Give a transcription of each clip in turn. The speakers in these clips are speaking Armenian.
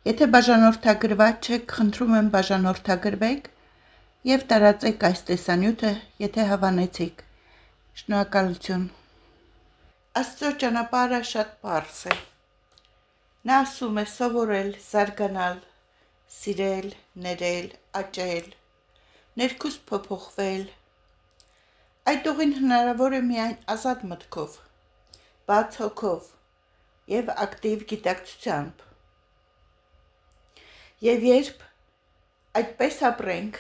Եթե բաժանորդագրված չեք, խնդրում եմ բաժանորդագրվեք և տարածեք այս տեսանյութը, եթե հավանեցիք։ Շնորհակալություն։ Աստծո ճանապարհը շատ պարզ է։ Նա ասում է սովորել, զարգանալ, սիրել, ներել, աճել, ներքուստ փոփոխվել։ Այդ ուղին հնարավոր է միայն ազատ մտքով, բաց հոգով և ակտիվ գիտակցությամբ։ Եվ երբ այդպես ապրենք,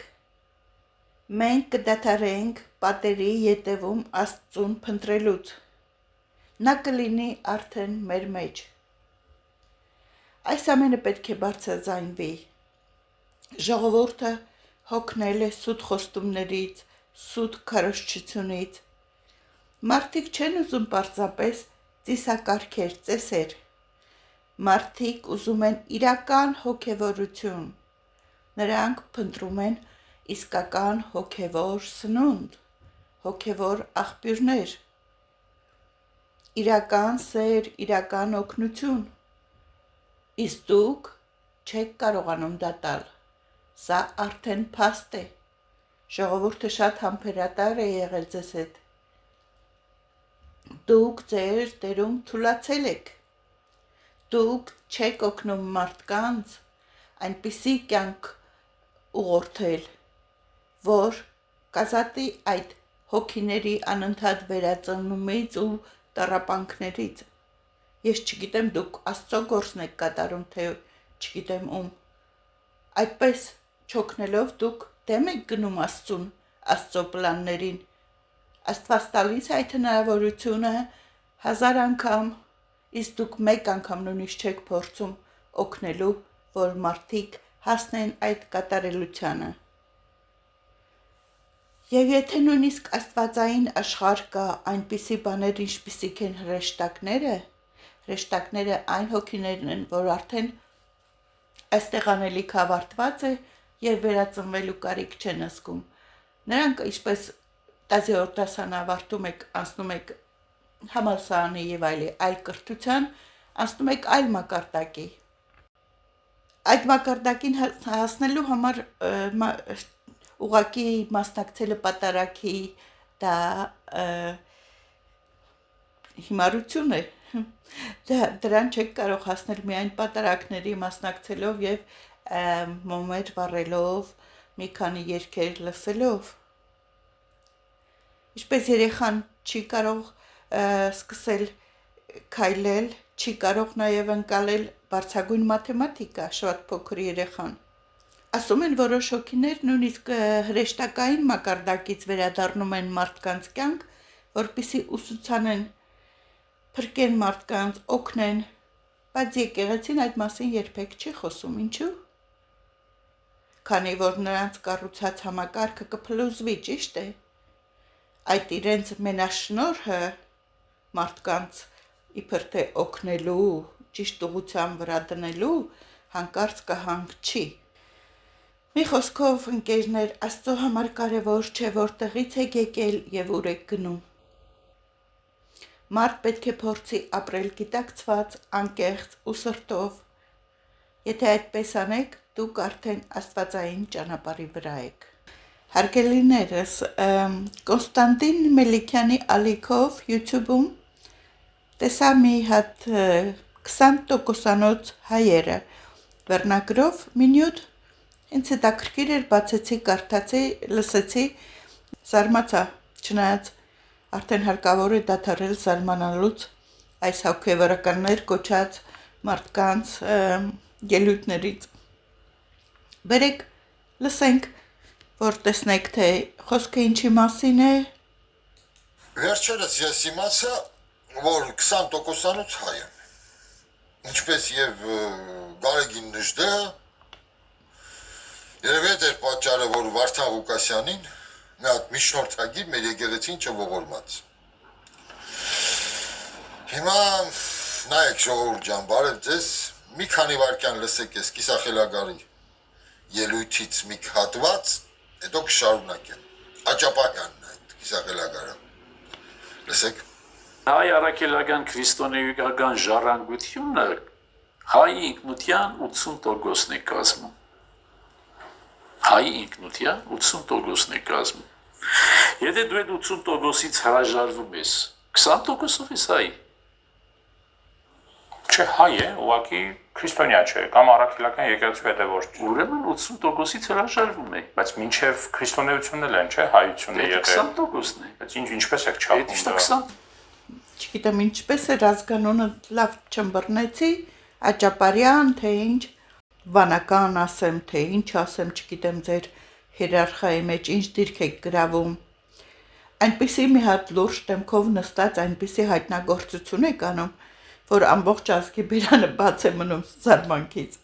մենք կդադարենք պատերի ետևում Աստծուն փնտրելուց։ Նա կլինի արդեն մեր մեջ։ Այս ամենը պետք է բարձրաձայնվի։ Ժողովուրդը հոգնել է սուտ խոստումներից, սուտ քարոզչությունից։ Մարդիկ չեն ուզում պարզապես ծիսակարգեր, ծեսեր։ Մարդիկ ուզում են իրական հոգևորություն։ Նրանք փնտրում են իսկական հոգևոր սնունդ, հոգևոր աղբյուրներ, իրական սեր, իրական օգնություն։ Իսկ դուք չեք կարողանում դա տալ։ Սա արդեն փաստ է։ Ժողովուրդը շատ համբերատար է եղել ձեզ հետ։ Դուք ձեր դերում թուլացել եք։ Դուք չեք օգնում մարդկանց այնպիսի կյանք ուղղորդել, որ կազատի այդ հոգիների անընդհատ վերածնումից ու տառապանքներից։ Ես չգիտեմ դուք Աստծո գործն եք կատարում, թե չգիտեմ ում։ Այդպես չօգնելով դուք դեմ եք գնում Աստծուն, Աստծո պլաններին։ Աստված տալիս է այդ հնարավորությունը 1000 անգամ, իսկ դուք մեկ անգամ նույնիսկ չեք փորձում օգնելու, որ մարդիկ հասնեն այդ կատարելությանը։ Եվ եթե նույնիսկ աստվածային աշխարհ կա այնպիսի բաներ, ինչպիսիք են հրեշտակները այն հոգիներն են, որ արդեն այստեղ անելիք ավարտված է եւ վերածնվելու կարիք չեն զգում։ Նրանք ինչպես 10-րդ դասան ավարտում եք, անցնում եք համալսարանի եւ այլ կրթության, անցնում եք այլ մակարդակի։ Այդ մակարդակին հասնելու համար ուղղակի մասնակցելը պատարագի, դա հիմարություն է։ Դրան չեք կարող հասնել միայն պատարագների մասնակցելով եւ մոմեր վառելով, մի քանի երգեր լսելով։ Ինչպես երեխան չի կարող սկսել քայլել, չի կարող նաև ընկալել բարձրագույն մաթեմատիկա, շատ փոքր երեխան։ Ասում են որոշ հոգիներ նույնիսկ հրեշտակային մակարդակից վերադառնում են մարդկանց կյանք, որպեսզի ուսուցանեն, փրկեն մարդկանց, օգնեն, բայց եկեղեցին այդ մասին երբեք չի խոսում, ինչու՞։ Քանի որ նրանց կառուցած համակարգը կփլուզվի, ճիշտ է։ Այդ իրենց մենաշնորհը մարդկանց իբր թե օգնելու, ճիշտ ուղղության վրա դնելու հանկարծ կհանգչի։ Մի խոսքով, ընկերներ, Աստծո համար կարևոր չէ որտեղից եք եկել եւ ուր եք գնում։ Մարդ պետք է փորձի ապրել գիտակցված, անկեղծ ու սրտով։ Եթե այդպես անեք, դուք արդեն աստվածային ճանապարհի վրա եք։ Հարգելիներս, Կոնստանտին Մելիքյանի ալիքով YouTube-ում տեսա մի հատ 20%-անոց հայերը վերնագրով մի նյութ, ինձ հետաքրքիր էր, բացեցի, կարդացի, լսեցի, զարմացա, չնայած արդեն հարկավոր է դադարել զարմանալուց այս հոգևորականներ կոչած մարդկանց ելույթներից։ Բերեք լսենք, որ տեսնեք, թե խոսքը ինչի մասին է։ Վերջերս ես իմացա, որ 20%-անոց հայ եմ, ինչպես եւ Գարեգին Նժդեհը, երևի այդ էր պատճառը, որ Վարդան Ղուկասյանին մի հատ միջնորդագիր մեր եկեղեցին չողորմաց։ Հիմա նայեք ժողովուրդ ջան, բարև ձեզ, մի քանի վայրկյան լսեք այս կիսախելագարի ելույթից մի հատված, հետո կշարունակեմ։ Աճապահյանն է այդ կիսախելագարը։ Լսեք։ Հայ առաքելական քրիստոնեական ժառանգությունը Հայի ինքնության 80%-ն է կազմում։ Հայի ինքնության 80%-ն է կազմում։ Եթե դու այդ 80%-ից հրաժարվում ես, 20%-ով ես հայ։ Չէ, հայ է, ուղղակի քրիստոնյա չէ, կամ առաքելական եկեղեցու հետևորդ չէ։ Ուրեմն 80%-ից հրաժարվում է։ Բայց մինչև քրիստոնեությունն էլ են, չէ, հայությունը եղել։ 20%-ն է։ Բայց ինչպես եք չափում Դա դա։ 20 Չգիտեմ ինչպես է ազգանունը լավ չմբռնեցի, աճապարյան, թե ինչ, վանական ասեմ, թե ինչ ասեմ, չգիտեմ ձեր հիերարխիայի մեջ ինչ դիրք եք գրավում։ Այնպիսի մի հատ լուրջ դեմքով նստած այնպիսի հայտնագործություն եք անում, որ ամբողջ ազգի բերանը բաց է մնում զարմանքից։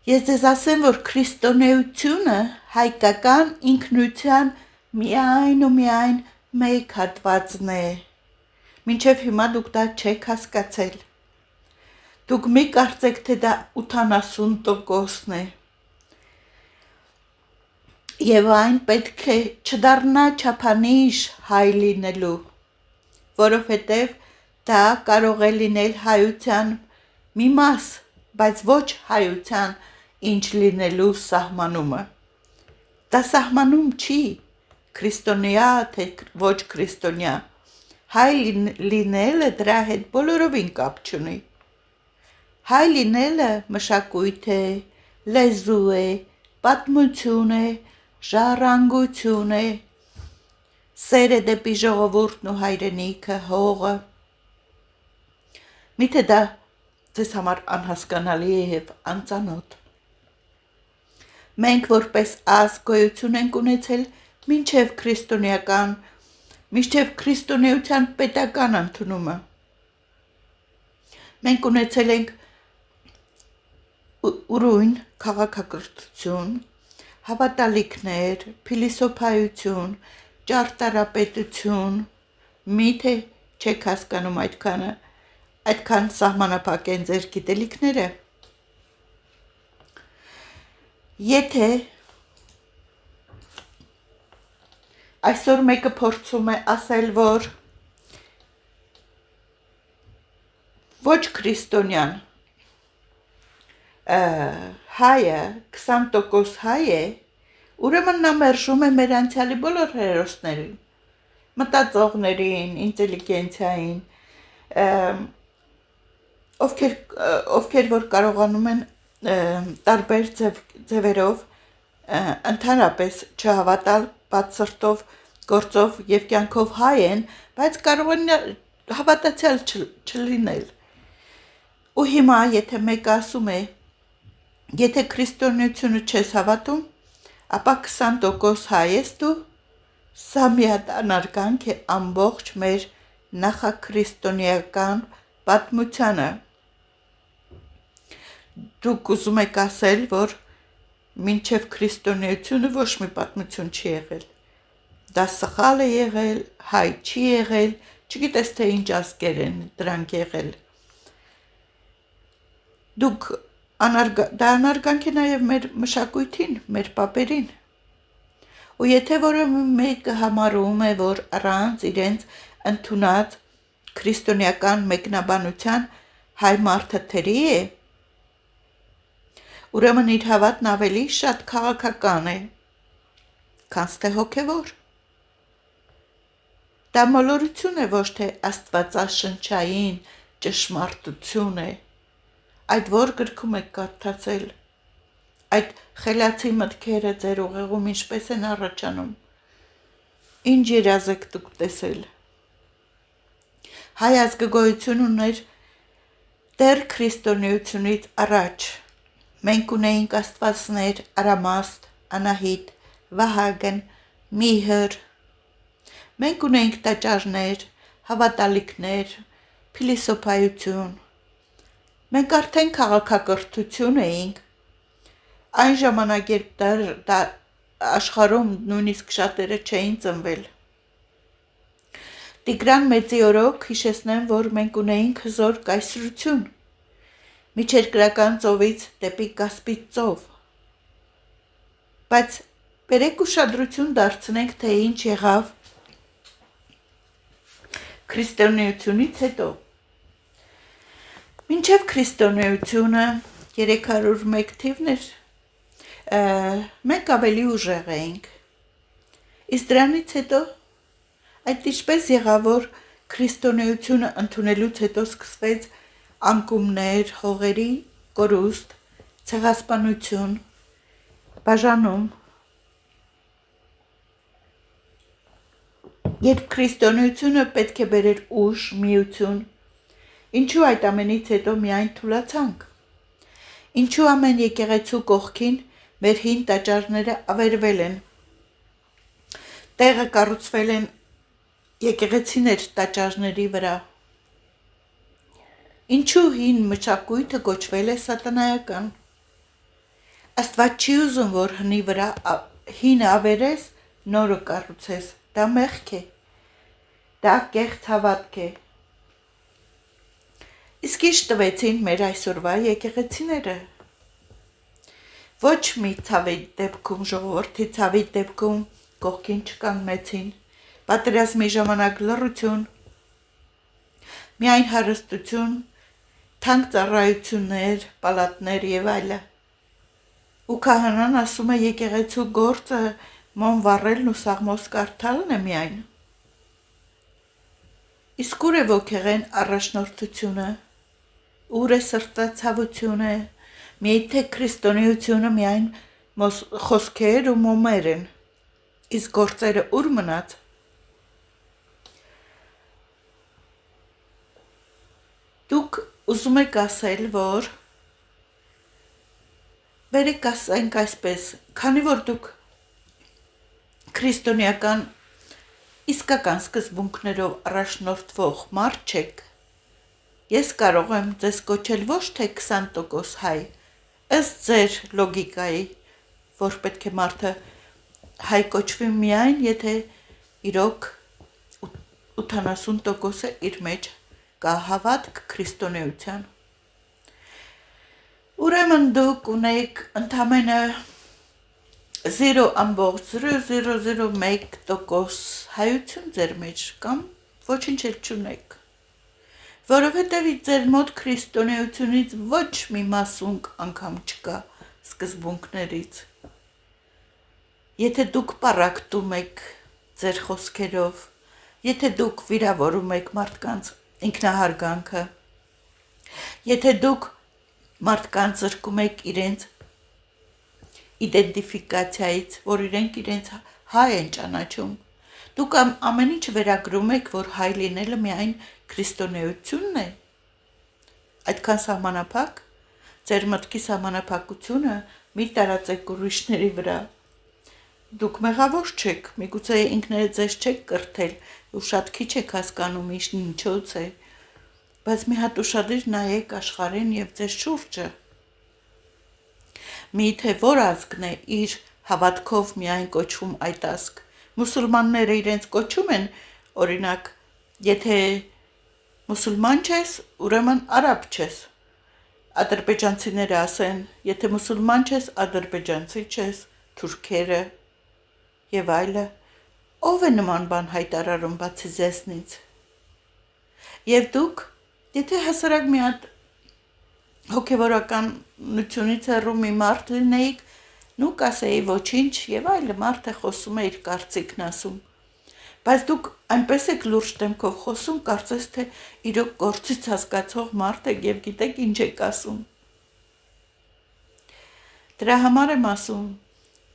Ես ձեզ ասեմ, որ քրիստոնեությունը հայկական ինքնության միայն ու միայն մեկ հատվածն է։ Մինչև հիմա դուք դա չեք հասկացել։ Դուք մի կարծեք, թե դա 80%-ն է։ Եվ այն պետք է չդառնա չափանիշ հայ լինելու, որովհետև դա կարող է լինել հայության մի մաս, բայց ոչ հայության ինչ լինելու սահմանումը։ Դա սահմանում չի քրիստոնյա, թե ոչ քրիստոնյա։ Հայ լինելը դրա հետ բոլորովին կապ չունի։ Հայ լինելը մշակույթ է, լեզու է, պատմություն է, ժառանգություն է, սեր է դեպի ժողովուրդն ու հայրենիքը, հողը։ Միթե դա ձեզ համար անհասկանալի է և անծանոթ։ Մենք որպես ազգ գոյություն ենք ունեցել մինչև քրիստոնեության պետական ընդունումը։ Մենք ունեցել ենք ուրույն քաղաքակրթություն, հավատալիքներ, փիլիսոփայություն, ճարտարապետություն, միթե չեք հասկանում այդքան սահմանափակ են ձեր գիտելիքները։ Եթե այսօր մեկը փորձում է ասել, որ ոչ քրիստոնյան հայը 20% հայ է, ուրեմն նա մերժում է մեր անցյալի բոլոր հերոսներին, մտածողներին, ինտելիգենցիային, ովքեր որ կարողանում են տարբեր ձևերով ընդհանրապես չհավատալ, բաց սրտով, գործով և կյանքով հայ են, բայց կարող են հավատացյալ չլինել։ Ու հիմա, եթե մեկը ասում է, եթե քրիստոնեությունը չես հավատում, ապա 20% հայ ես դու, սա մի հատ անարգանք է ամբողջ մեր նախաքրիստոնեական պատմությանը։ Դուք ուզում եք ասել, որ մինչև քրիստոնեությունը ոչ մի պատմություն չի եղել։ Դա սխալ է եղել, հայ չի եղել, չգիտես թե ինչ ազգեր են դրանք եղել։ Դա անարգանք է նաև մեր մշակույթին, մեր պապերին։ Ու եթե որևէ մեկը համարում է, որ առանց իրենց ընդունած քրիստոնեական մեկնաբանության հայ մարդը թերի է, ուրեմն իր հավատն ավելի շատ քաղաքական է, քան թե հոգևոր։ Դա մոլորություն է, ոչ թե աստվածաշնչային ճշմարտություն է։ Այդ որ գրքում եք կարդացել, այդ խելացի մտքերը ձեր ուղեղում ինչպես են առաջանում, ինչ երազ եք դուք տեսել։ Հայ ազգը գոյություն ուներ դեռ քրիստոնեությունից առաջ։ Մենք ունեինք աստվածներ Արամաստ, Անահիտ, Վահագն, Միհր։ Մենք ունեինք տաճարներ, հավատալիքներ, փիլիսոփայություն։ Մենք արդեն քաղաքակրթություն էինք։ Այն ժամանակ, երբ աշխարհում նույնիսկ շատերը չէին ծնվել։ Տիգրան Մեծի օրոք հիշեցնեմ, որ մենք ունեինք հզոր կայսրություն, միջերկրական ծովից դեպի Կասպից ծով։ Բայց բերեք ուշադրություն դարձնենք, թե ինչ եղավ քրիստոնեությունից հետո։ Մինչև քրիստոնեությունը 301 թիվն էր, մենք ավելի ուժեղ էինք։ Իսկ դրանից հետո այդ ինչպես եղավ, որ քրիստոնեությունը ընդունելուց հետո սկսվեց անկումներ, հողերի կորուստ, ցեղասպանություն, բաժանում։ Երբ քրիստոնեությունը պետք է բերեր ուժ, միություն, ինչու այդ ամենից հետո միայն թուլացանք։ Ինչու ամեն եկեղեցու կողքին մեր հին տաճարները ավերվել են։ Տեղը կառուցվել են եկեղեցիներ տաճարների վրա։ Ինչու հին մշակույթը կոչվել է սատանայական։ Աստված չի ուզում, որ հնի վրա հինը ավերես, նորը կառուցես։ Դա մեղք է։ Դա կեղծ հավատք է։ Իսկ ինչ տվեցին մեր այսօրվա եկեղեցիները։ Ոչ մի ցավի դեպքում ժողովրդի ցավի դեպքում կողքին չկանգնեցին։ Պատերազմի ժամանակ լռություն, միայն հարստություն, թանկ ծառայություններ, պալատներ եւ այլն։ Ու քահանան ասում է եկեղեցու գործը մոմ վառելն ու սաղմոս կարդալն է միայն։ Իսկ ուր է ոգեղեն առաջնորդությունը, ուր է սրտացավությունը, միթե քրիստոնեությունը միայն խոսքեր ու մոմեր են, իսկ գործերը ուր մնաց։ Դուք ուզում եք ասել, որ բերեք ասենք այսպես, քանի որ դուք քրիստոնեական իսկական սկզբունքներով առաջնորդվող մարդ չեք, ես կարող եմ ձեզ կոչել ոչ թե 20% հայ, ըստ ձեր լոգիկայի, որ պետք է մարդը հայ կոչվի միայն, եթե իրոք 80%-ը իր մեջ կա հավատք քրիստոնեության։ Ուրեմն դուք ունեք ընդամենը 0.0001% հայություն ձեր մեջ կամ ոչինչ էլ չունեք, որովհետև ձեր մոտ քրիստոնեությունից ոչ մի մասունք անգամ չկա սկզբունքներից։ Եթե դուք պառակտում եք ձեր խոսքերով, եթե դուք վիրավորում եք մարդկանց ինքնահարգանքը, եթե դուք մարդկանց զրկում եք իրենց իդենտիֆիկացիայից, որ իրենք իրենց հայ են ճանաչում, դուք ամեն ինչ վերագրում եք, որ հայ լինելը միայն քրիստոնեությունն է, այդքան սահմանափակ, ձեր մտքի սահմանափակությունը մի տարածեք ուրիշների վրա, դուք մեղավոր չեք, միգուցե ինքներդ ձեզ չեք կրթել ու շատ քիչ եք հասկանում ինչոց է, բայց մի հատ ուշադիր նայեք աշխարհին եւ ձեզ շուրջը։ Միթե որ ազգն է իր հավատքով միայն կոչվում այդ ազգ։ Մուսուլմանները իրենց կոչում են, օրինակ, եթե մուսուլման չես, ուրեմն արաբ չես։ Ադրբեջանցիները ասեն, եթե մուսուլման չես, ադրբեջանցի չես, թուրքերը եւ այլն։ Ով է նման բան հայտարարում բացի ձեզնից։ Եվ դուք, եթե հասարակ մի հատ հոգևորականությունից հեռու մի մարդ լինեիք, նու կասեի ոչինչ եւ այլ մարդը խոսում է իր կարծիքն ասում, բայց դուք այնպես եք լուրջ դեմքով խոսում, կարծես թե իրոք գործից հասկացող մարդ եք եւ գիտեք ինչ եք ասում։ Դրա համար եմ ասում,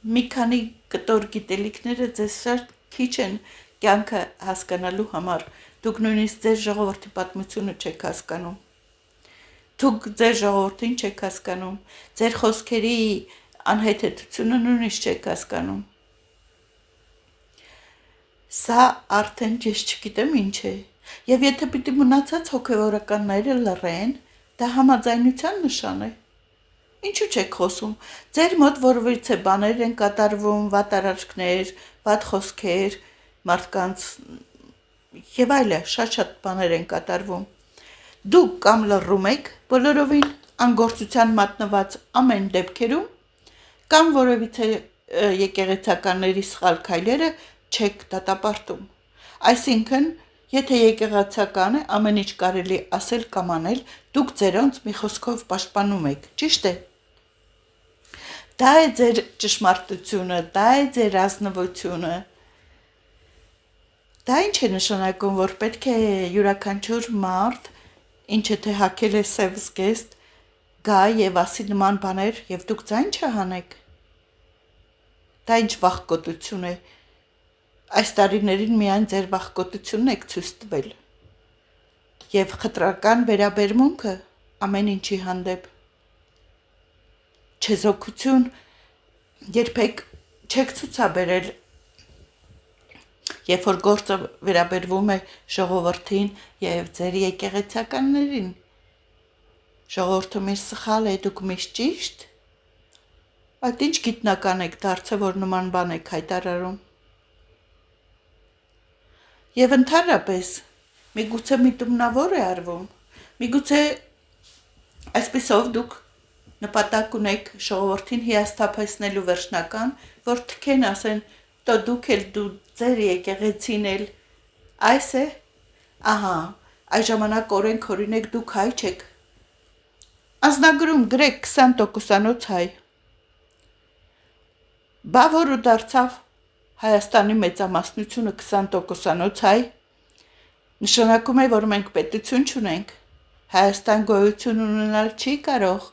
մի քանի կտոր գիտելիքները ձեզ շատ քիչ են կյանքը հասկանալու համար, դուք նույնիսկ ձեր ժողովրդի պատմությունը չեք հասկանում։ Դուք ձեր ժողովրդին չեք հասկանում, ձեր խոսքերի անհեթեթությունը նույնիսկ չեք հասկանում։ Սա արդեն ես չգիտեմ ինչ է, եւ եթե պիտի մնացած հոգեվորականները լռեն, դա համաձայնության նշան է։ Ինչու չեք խոսում։ Ձեր մոտ որովից է բաներ են կատարվում, վատ արարքներ, վատ խոսքեր, մարդկանց եւ այլն, շատ բաներ են կատարվում։ Դուք կամ լռում եք բոլորովին անգործության մատնված ամեն դեպքերում, կամ որևիցե եկեղեցականների սխալ քայլերը չեք դատապարտում։ Այսինքն, Եթե եկեղեցական է, ամեն ինչ կարելի ասել կամ անել, դուք ձերոնց մի խոսքով պաշտպանում եք, ճիշտ է։ Դա է ձեր ճշմարտությունը, դա է ձեր ազնվությունը։ Դա ինչ է նշանակում, որ պետք է յուրաքանչյուր մարդ, ինչը թե հակել է սև զգեստ, գա եւ ասի նման բաներ եւ դուք ձայն չհանեք։ Դա ինչ վախկոտություն է։ Այս տարիներին միայն ձեր վախկոտությունն եք ցույց տվել եւ խտրական վերաբերմունքը ամեն ինչի հանդեպ։ Չեզոքություն երբեք չեք ցուցաբերել, երբ որ գործը վերաբերվում է ժողովրդին եւ ձեր եկեղեցականներին։ Ժողովուրդը միշտ սխալ է, դուք միշտ ճիշտ։ Այդ ինչ գիտնական եք դարձել, որ նման բան եք հայտարարում։ Եվ ընդհանրապես, միգուցե միտումնավոր է արվում, միգուցե այսպիսով դուք նպատակ ունեք ժողովրդին հիասթափեցնելու վերջնական, որ թքեն ասեն, «Տո դուք էլ դու ձեր եկեղեցին էլ այս է, ահա, այս ժամանակ օրենք օրինեք դուք հայ չեք»։ Անձնագրում գրեք 20%-անոց հայ։ Բա որը դարձավ Հայաստանի մեծամասնությունը 20%-անոց հայ, նշանակում է, որ մենք պետություն չունենք, Հայաստան գոյություն ունենալ չի կարող,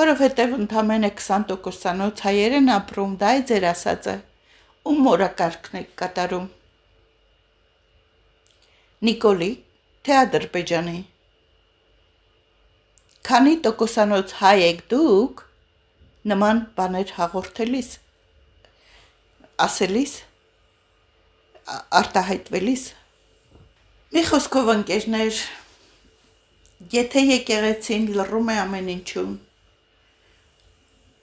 որովհետև ընդամենը 20%-անոց հայեր են ապրում, դա է ձեր ասածը, ում մորակարգն եք կատարում։ Նիկոլի, թե Ադրբեջանի։ Քանի տոկոսանոց հայ եք դուք, նման բաներ հաղորդելիս, ասելիս, արտահայտվելիս։ Մի խոսքով ընկերներ, եթե եկեղեցին լռում է ամեն ինչում,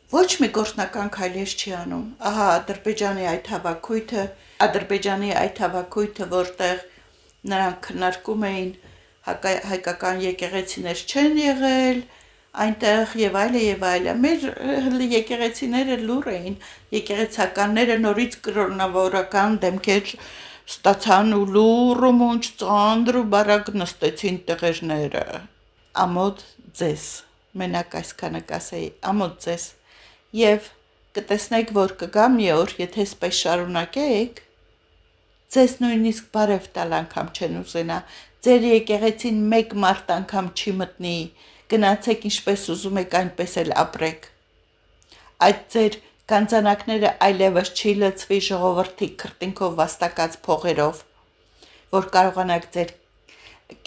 ոչ մի գործնական քայլեր չի անում։ Ահա Ադրբեջանի այդ հավաքույթը, որտեղ նրանք քննարկում էին հայկական եկեղեցիներ չեն եղել, այնտեղ եւ այլը, մեր եկեղեցիները լուր էին, եկեղեցականները նորից կրոնավորական դեմքեր ստացան ու լուր ու մունջ ծանր ու բարակ նստեցին տեղերները։ Ամոթ ձեզ, մենակ այսքանը կասեի, ամոթ ձեզ, եւ կտեսնեք, որ կգա մի օր, եթե սպես շարունակեք, ձեզ նույնիսկ բարև տալ անգամ չեն ուզենա, ձեր եկեղեցին մեկ մարդ անգամ չի մտնի, գնացեք ինչպես ուզում եք, այնպես էլ ապրեք։ Այդ ձեր գանձանակները այլևս չի լցվի ժողովրդի քրտինքով վաստակած փողերով, որ կարողանաք ձեր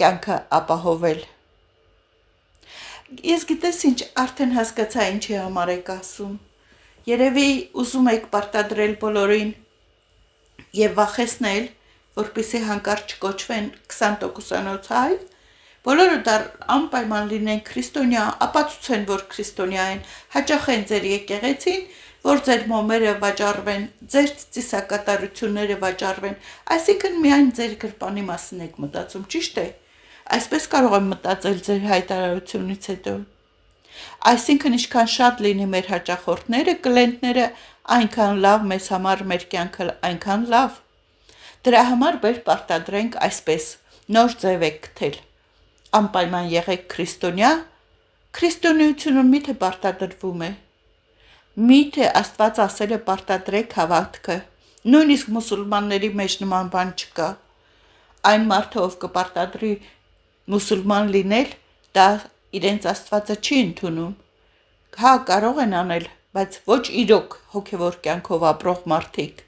կյանքը ապահովել։ Ես գիտես ինչ, արդեն հասկացա ինչի համար եք ասում։ Երևի ուզում եք պարտադրել բոլորին եւ վախեցնել, որպեսզի հանկարծ չկոչվեն 20%-անոց հայ, բոլորը անպայման լինեն քրիստոնյա, ապացուցեն, որ քրիստոնյա են, հաճախեն ձեր եկեղեցին, որ ձեր մոմերը վաճառվեն, ձեր ծիսակատարությունները վաճառվեն, այսինքն միայն ձեր գրպանի մասին եք մտածում, ճիշտ է։ Այսպես կարող եմ մտածել ձեր հայտարարությունից հետո։ Այսինքն ինչքան շատ լինի մեր հաճախորդները, կլիենտները, այնքան լավ մեզ համար մեր կյանքը այնքան լավ։ Դրա համար բեր պարտադրենք այսպես, նոր ձև եք գտել։ Անպայման եղեք քրիստոնյա, քրիստոնեությունը միթե պարտադրվում է։ Միթե Աստված ասել է պարտադրեք հավատքը, նույնիսկ մուսուլմանների մեջ նման բան չկա։ Այն մարդը, ով կպարտադրի մուսուլման լինել, դա իրենց Աստվածը չի ընդունում։ Հա, կարող են անել, բայց ոչ իրոք հոգևոր կյանքով ապրող մարդիկ։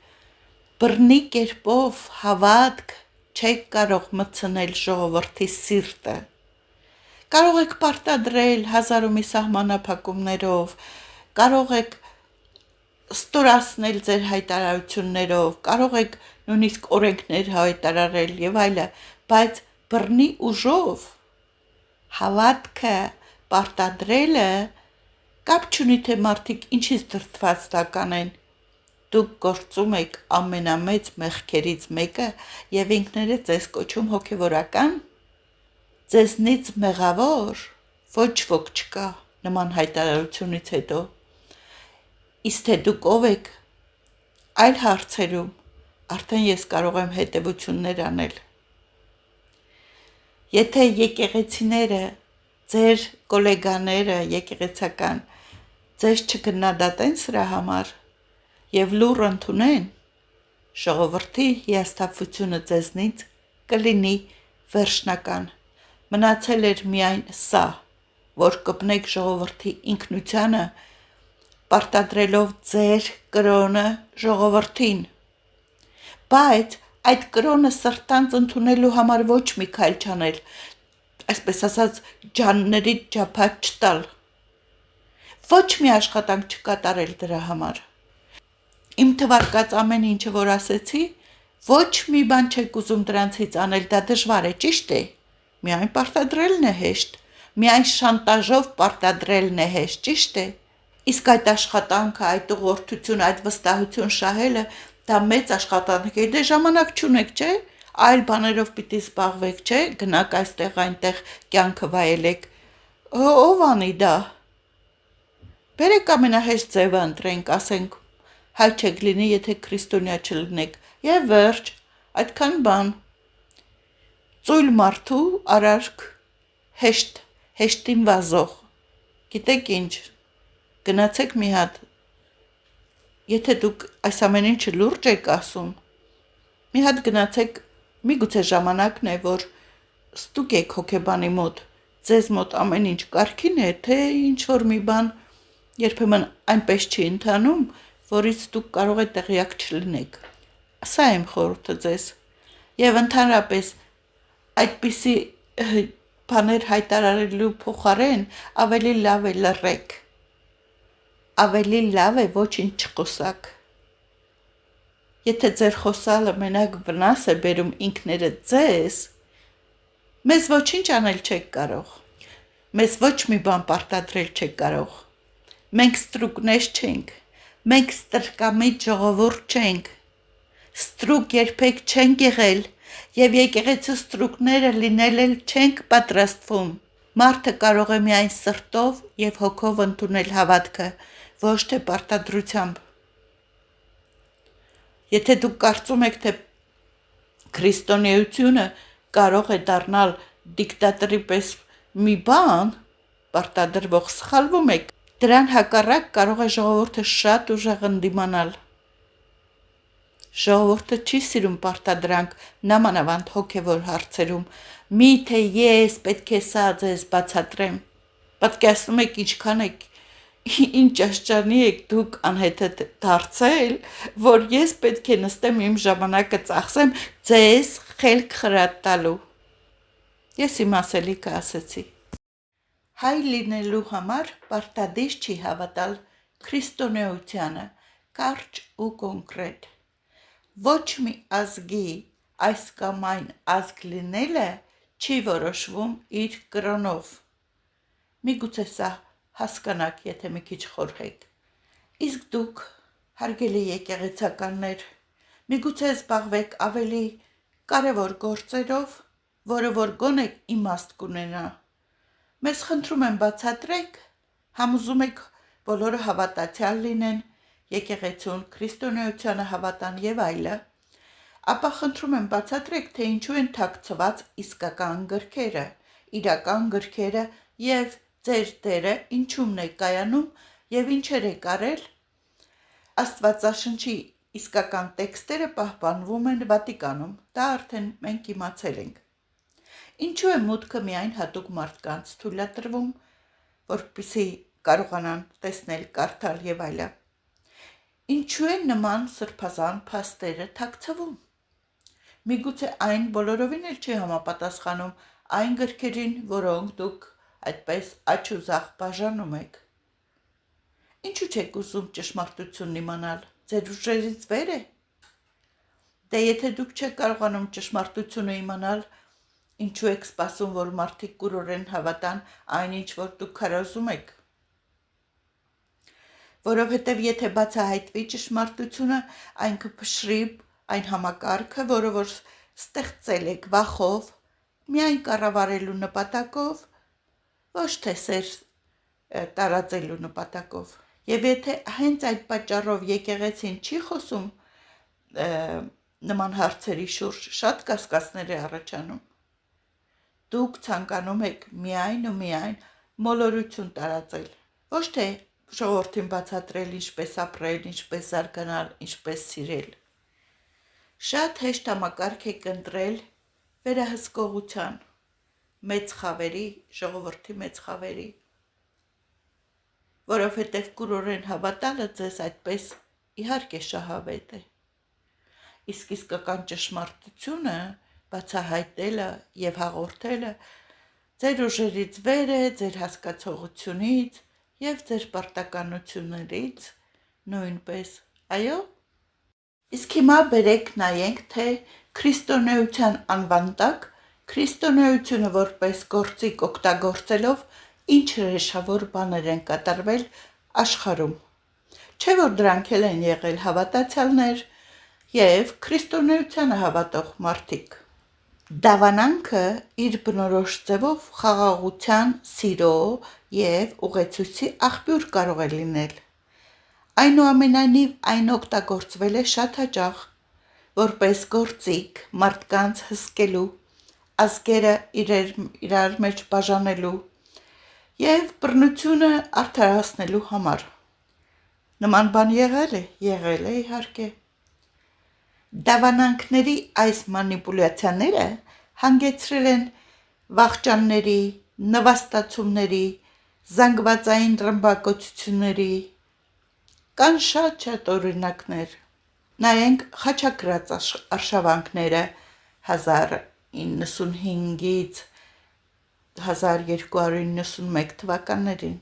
Բռնի կերպով հավատք չեք կարող մտցնել ժողովրդի սիրտը։ Կարող եք պարտադրել հազար ու մի սահմանափակումներով, կարող եք ստորացնել ձեր հայտարարություններով, կարող եք նույնիսկ օրենքներ հայտարարել եւ այլը, բայց բռնի ուժով հավատքը պարտադրելը կապ չունի թե մարդիկ ինչից դրդված դա կանեն։ Դուք գործում եք ամենամեծ մեղքերից մեկը եւ ինքներդ ձեզ կոչում հոգեվորական, ձեզնից մեղավոր ոչ ոք չկա նման հայտարարությունից հետո։ Իսկ թե դուք ով եք, այլ հարցերում արդեն ես կարող եմ հետևություններ անել։ Եթե եկեղեցիները, ձեր գոլեգաները եկեղեցական ձեզ չգնահատեն սրա համար եւ լուր ընդունեն, ժողովրդի հիասթափությունը ձեզնից կլինի վերջնական։ Մնացել էր միայն սա, որ կպնեք ժողովրդի ինքնությանը, պարտադրելով ձեր կրոնը ժողովրդին։ Բայց այդ կրոնը սրտանց ընդունելու համար ոչ մի քայլ չանել, այսպես ասած, ջանների ջափած չտալ, ոչ մի աշխատանք չկատարել դրա համար։ Իմ թվարկած ամեն ինչը, որ ասեցի, ոչ մի բան չեք ուզում դրանցից անել, դա դժվար է, ճիշտ է։ Միայն պարտադրելն է հեշտ, միայն շանտաժով պարտադրելն է հեշտ, ճիշտ է։ Իսկ այդ աշխատանքը, այդ ուղղորդությունը, այդ վստահություն շահելը, դա մեծ աշխատանք է, դե ժամանակ չունեք, չէ՞, այլ բաներով պիտի զբաղվեք, չէ՞, գնաք այստեղ այնտեղ կյանքը վայելեք։ Ով անի դա։ Բերեք ամենահեշտ ձևը ընտրենք, ասենք, հայ չեք լինի, եթե քրիստոնյա չլինեք, եւ վերջ, այդքան բան։ Ծույլ մարդու արարք, հեշտին վազող, գիտեք ինչ, գնացեք մի հատ, եթե դուք այս ամեն ինչը լուրջ եք ասում, մի հատ գնացեք, միգուցե ժամանակն է, որ ստուգ եք հոգեբանի մոտ, ձեզ մոտ ամեն ինչ կարգին է, թե ինչ-որ մի բան երբեմն այնպես չի ընթանում, որից դուք կարող եք տեղյակ չլինեք։ Սա եմ խորհուրդը ձեզ։ Եվ ընդհանրապես այդպիսի բաներ հայտարարելու փոխարեն ավելի լավ է լռեք։ Ավելի լավ է ոչինչ չխոսակ։ Եթե ձեր խոսալը մենակ վնաս է բերում ինքներդ ձեզ, մեզ ոչինչ անել չեք կարող։ Մեզ ոչ մի բան պարտադրել չեք կարող։ Մենք ստրուկներ չենք, մենք ստրկամիտ ժողովուրդ չենք, ստրուկ երբեք չենք եղել և եկեղեցու ստրուկները լինել էլ չենք պատրաստվում։ Մարդը կարող է միայն սրտով և հոգով ընդունել հավատքը, ոչ թե պարտադրությամբ։ Եթե դուք կարծում եք, թե քրիստոնեությունը կարող է դառնալ դիկտատորի պես մի բան, պարտադրվող, սխալվում եք, դրան հակառակ կարող է ժողովուրդը շատ ուժեղ ընդդիմանալ։ Ժողովուրդը չի սիրում պարտադրանք, նամանավանդ հոգևոր հարցերում, միթե ես պետք է սա ձեզ բացատրեմ։ Պատկերացնում եք ինչքան եք, ինչ աշճանի եք դուք անհետ դարձել, որ ես պետք է նստեմ իմ ժամանակը ծախսեմ ձեզ խելք խրատ տալու։ Ես իմ ասելիքը ասեցի։ Հայ լինելու համար պարտադիր չի հավատալ քրիստոնեությանը, կարճ ու կոնկրետ։ Ոչ մի ազգի այս կամ այն ազգ լինելը չի որոշվում իր կրոնով։ Միգուցե սա հասկանաք, եթե մի քիչ խորհեք։ Իսկ դուք, հարգելի եկեղեցականներ, միգուցե զբաղվեք ավելի կարևոր գործերով, որը որ գոնե իմաստ կունենա։ Մեզ խնդրում եմ բացատրեք, համոզում եք բոլորը հավատացյալ լինեն, եկեղեցուն, քրիստոնեությանը հավատան եւ այլը, ապա խնդրում եմ բացատրեք, թե ինչու են թաքցված իսկական գրքերը, իրական գրքերը եւ ձեր դերը ինչումն է կայանում եւ ինչեր եք արել։ Աստվածաշնչի իսկական տեքստերը պահպանվում են Վատիկանում, դա արդեն մենք իմացել ենք։ Ինչու է մուտքը միայն հատուկ մարդկանց թույլատրվում, որպեսզի կարողանան տեսնել, կարդալ եւ այլը։ Ինչու է նման սրբազան փաստերը թաքցվում։ Միգուցե այն բոլորովին էլ չի համապատասխանում այն գրքերին, որոնք դուք այդպես աչք ու ձախ բաժանում եք։ Ինչու չեք ուզում ճշմարտությունն իմանալ, ձեր ուժերից վեր է։ Դե եթե դուք չեք կարողանում ճշմարտությունը իմանալ, ինչու եք սպասում, որ մարդիկ կուրորեն հավատան այն ինչ, որ դուք քարոզում եք։ Որովհետև եթե բացահայտվի ճշմարտությունը, այն կփշրի այն համակարգը, որը որ ստեղծել եք վախով, միայն կառավարելու նպատակով, ոչ թե սեր տարածելու նպատակով։ Եվ եթե հենց այդ պատճառով եկեղեցին չի խոսում նման հարցերի շուրջ, շատ կասկածներ է առաջանում։ Դուք ցանկանում եք միայն ու միայն մոլորություն տարածել, ոչ թե ժողովրդին բացատրել ինչպես ապրել, ինչպես զարգանալ, ինչպես սիրել։ Շատ հեշտ համակարգ եք ընտրել վերահսկողության, մեծ խավերի, ժողովրդի մեծ խավերի, որովհետև կուրորեն հավատալը ձեզ այդպես իհարկե շահավետ է։ Իսկ իսկական ճշմարտությունը բացահայտելը եւ հաղորդելը ձեր ուժերից վեր է, ձեր հասկացողությունից եւ ձեր պարտականություններից նույնպես, այո։ Իսկ հիմա բերեք նայենք, թե քրիստոնեության անվան տակ քրիստոնեությունը որպես գործիք օգտագործելով ինչ հրեշավոր բաներ են կատարվել աշխարհում։ Չէ՞ որ դրանք էլ են եղել հավատացյալներ եւ քրիստոնեությանը հավատող մարդիկ։ Դավանանքը իր բնորոշ ձևով խաղաղության, սիրո եւ ուղեցույցի աղբյուր կարող է լինել։ Այնուամենայնիվ այն օգտագործվել է շատ հաճախ, որպես գործիք մարդկանց հսկելու, ազգերը իրար մեջ բաժանելու եւ բռնությունը արդարացնելու համար։ Նման բան եղել է իհարկե։ Դավանանքների այս մանիպուլյացիաները հանգեցրել են վախճանների, նվաստացումների, զանգվածային ռմբակոծությունների, կան շատ օրինակներ։ Նայենք խաչակրաց արշավանքները 1095-ից 1291 թվականներին։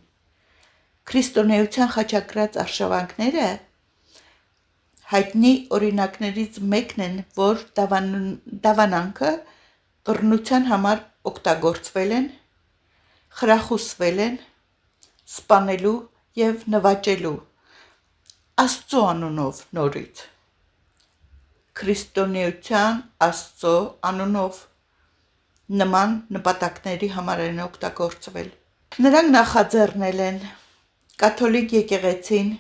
Քրիստոնեության խաչակրաց արշավանքները հայտնի օրինակներից մեկն են, որ դավանանքը բռնության համար օգտագործվել են, խրախուսվել են, սպանելու եւ նվաճելու Աստծո անունով նորից։ Քրիստոնեության Աստծո անունով նման նպատակների համար են օգտագործվել։ Նրանք նախաձեռնել են կաթոլիկ եկեղեցին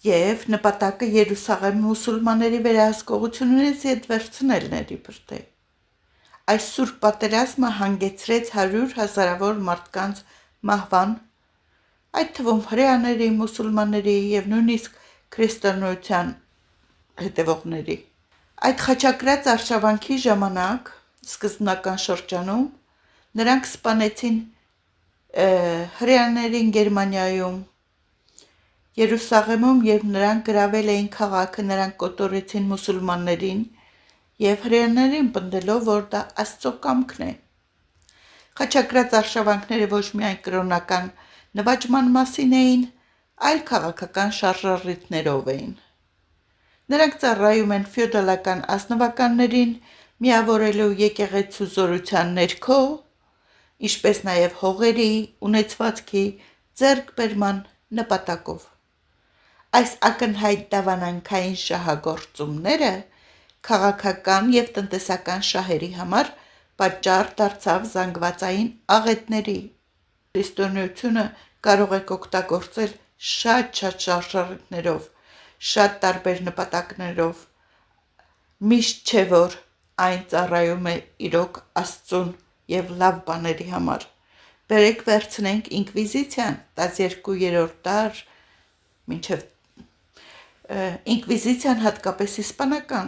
եւ նպատակը Երուսաղեմ մուսուլմանների վերահսկողությունից ետ վերցնելն էր իբրտե։ Այս սուրբ պատերազմը հանգեցրեց 100 հազարավոր մարդկանց մահվան, այդ թվում հրեաների, մուսուլմանների եւ նույնիսկ քրիստոնեության հետևողների։ Այդ խաչակրաց արշավանքի ժամանակ սկզբնական շրջանում նրանք սպանեցին հրեաներին Գերմանիայում, Երուսաղեմում, երբ նրանք գրավել էին քաղաքը, նրանք կոտորեցին մուսուլմաններին եւ հրեաներին պնդելով, որ դա Աստծո կամքն է։ Խաչակրաց արշավանքները ոչ միայն կրոնական նվաճման մասին էին, այլ քաղաքական շարժառիթներով էին։ Նրանք ծառայում են ֆեոդալական ազնվականներին միավորելու եկեղեցու զորության ներքո, ինչպես նաև հողերի, ունեցվածքի ձեռքբերման նպատակով։ Այս ակնհայտ դավանանքային շահագործումները քաղաքական եւ տնտեսական շահերի համար պատճառ դարձավ զանգվածային աղետների։ Քրիստոնեությունը կարող է օգտագործել շատ շարժառիթներով, շատ տարբեր նպատակներով։ Միշտ չէ, որ այն ծառայում է իրոք Աստծուն եւ լավ բաների համար։ Բերեք վերցնենք ինկվիզիցիան 12-րդ դար մինչև ինկվիզիցիան հատկապես իսպանական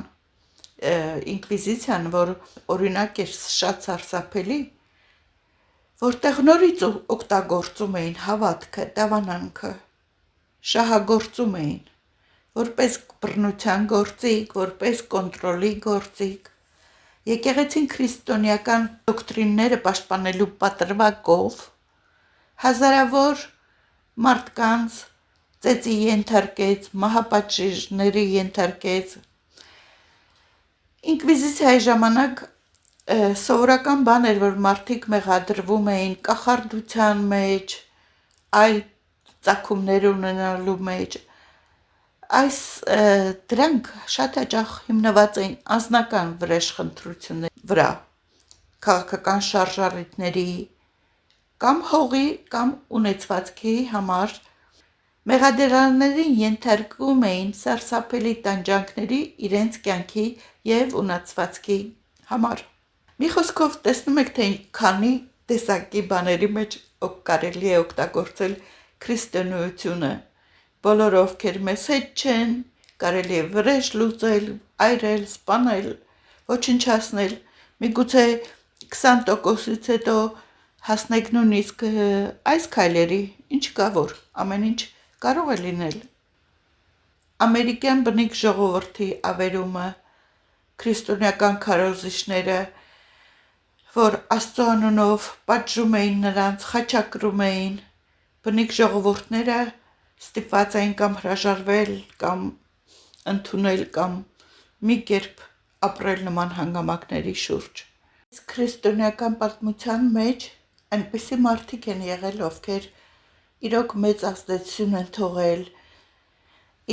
ինկվիզիցիան, որ օրինակ էր շատ սարսափելի, որտեղ նորից օգտագործում էին հավատքը, դավանանքը, շահագործում էին, որպես բռնության գործիք, որպես կոնտրոլի գործիք, եկեղեցին քրիստոնեական դոկտրինները պաշտպանելու պատրվակով հազարավոր մարդկանց ծեծի ենթարկեց, մահապատժների ենթարկեց։ Ինկվիզիցիայի ժամանակ սովորական բան էր, որ մարդիկ մեղադրվում էին կախարդության մեջ, այլ ծագումներ ունենալու մեջ։ Դրանք շատ հաճախ հիմնված էին անձնական վրեժխնդրությունների վրա, քաղաքական շարժառիթների կամ հողի կամ ունեցվածքի համար մեղադրաններին ենթարկում էին սարսափելի տանջանքների իրենց կյանքի եւ ունեցվածքի համար։ Մի խոսքով տեսնում եք, թե քանի տեսակի բաների մեջ կարելի է օգտագործել քրիստոնեությունը։ Բոլորը, ովքեր մեզ հետ չեն, կարելի է վրեժ լուծել, այրել, սպանել, ոչնչացնել։ Միգուցե 20%-ից հետո հասնեք նույնիսկ այս քայլերի, ինչ կա որ, ամեն ինչ կարող է լինել։ Ամերիկյան բնիկ ժողովրդի ավերումը, քրիստոնեական քարոզիչները, որ Աստծո անունով պատժում էին նրանց, խաչակրում էին, բնիկ ժողովուրդները ստիպված էին կամ հրաժարվել, կամ ընդունել, կամ մի կերպ ապրել նման հանգամանքների շուրջ։ Իսկ քրիստոնեական պատմության մեջ այնպիսի մարդիկ են եղել, ովքեր իրոք մեծ ազդեցություն են թողել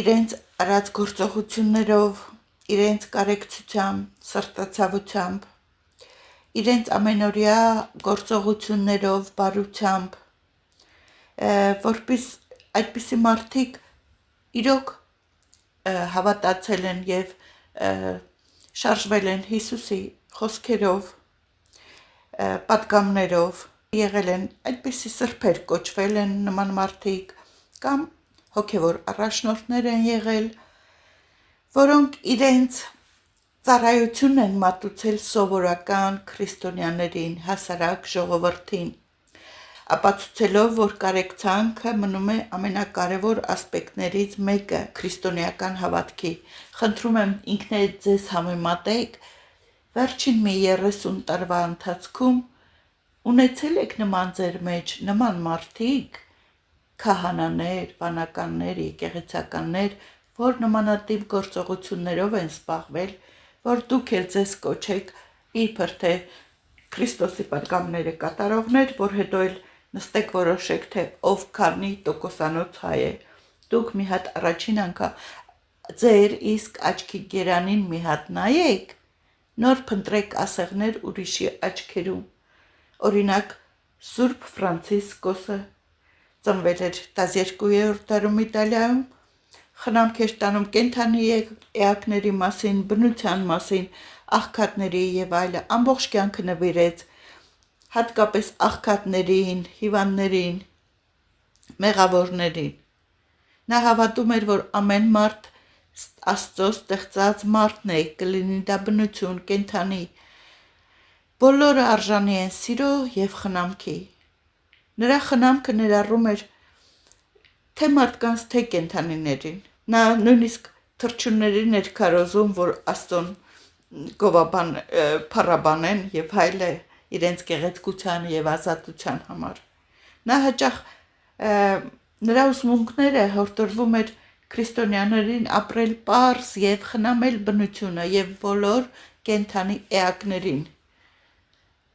իրենց արած գործողություններով, իրենց կարեկցությամբ, սրտացավությամբ, իրենց ամենօրյա գործողություններով, բարությամբ, որպես այդպիսի մարդիկ իրոք հավատացել են եւ շարժվել են Հիսուսի խոսքերով, պատգամներով, եղել են այդպիսի սրբեր, կոչվել են նման մարդիկ, կամ հոգևոր առաջնորդներ են եղել, որոնք իրենց ծառայությունն են մատուցել սովորական քրիստոնյաներին, հասարակ ժողովրդին, ապացուցելով, որ կարեկցանքը մնում է ամենակարևոր ասպեկտներից մեկը քրիստոնեական հավատքի։ Խնդրում եմ ինքներդ ձեզ համեմատեք, վերջին մի 30 տարվա ընթացքում ունեցել եք նման ձեր մեջ նման մարդիկ, քահանաներ, վանականներ, եկեղեցականներ, որ նմանատիպ գործողություններով են զբաղվել, որ դուք էլ ձեզ կոչեք իբր թե Քրիստոսի պատգամները կատարողներ, որ հետո էլ նստեք որոշեք, թե ով քանի տոկոսանոց հայ է։ Դուք մի հատ առաջին անգամ ձեր իսկ աչքի գերանին մի հատ նայեք, նոր փնտրեք ասեղներ ուրիշի աչքերում։ Օրինակ, Սուրբ Ֆրանցիսկոսը ծնվել էր 12-րդ դարում Իտալիայում, խնամք էր տանում կենդանի էակների մասին, բնության մասին, աղքատների եւ այլը, ամբողջ կյանքը նվիրեց հատկապես աղքատներին, հիվանդներին, մեղավորներին։ Նա հավատում էր, որ ամեն մարդ Աստծո ստեղծած մարդն է, կլինի դա բնություն, կենդանի, բոլորը արժանի են սիրո եւ խնամքի։ Նրա խնամքը ներառում էր թե մարդկանց, թե կենդանիներին։ Նա նույնիսկ թռչուններին էր քարոզում, որ Աստծոն փառաբանեն եւ այլը իրենց գեղեցկության եւ ազատության համար։ Նա հաճախ նրա ուսմունքները հորդորվում էր քրիստոնյաներին ապրել պարզ եւ խնամել բնությունը եւ բոլոր կենդանի էակներին։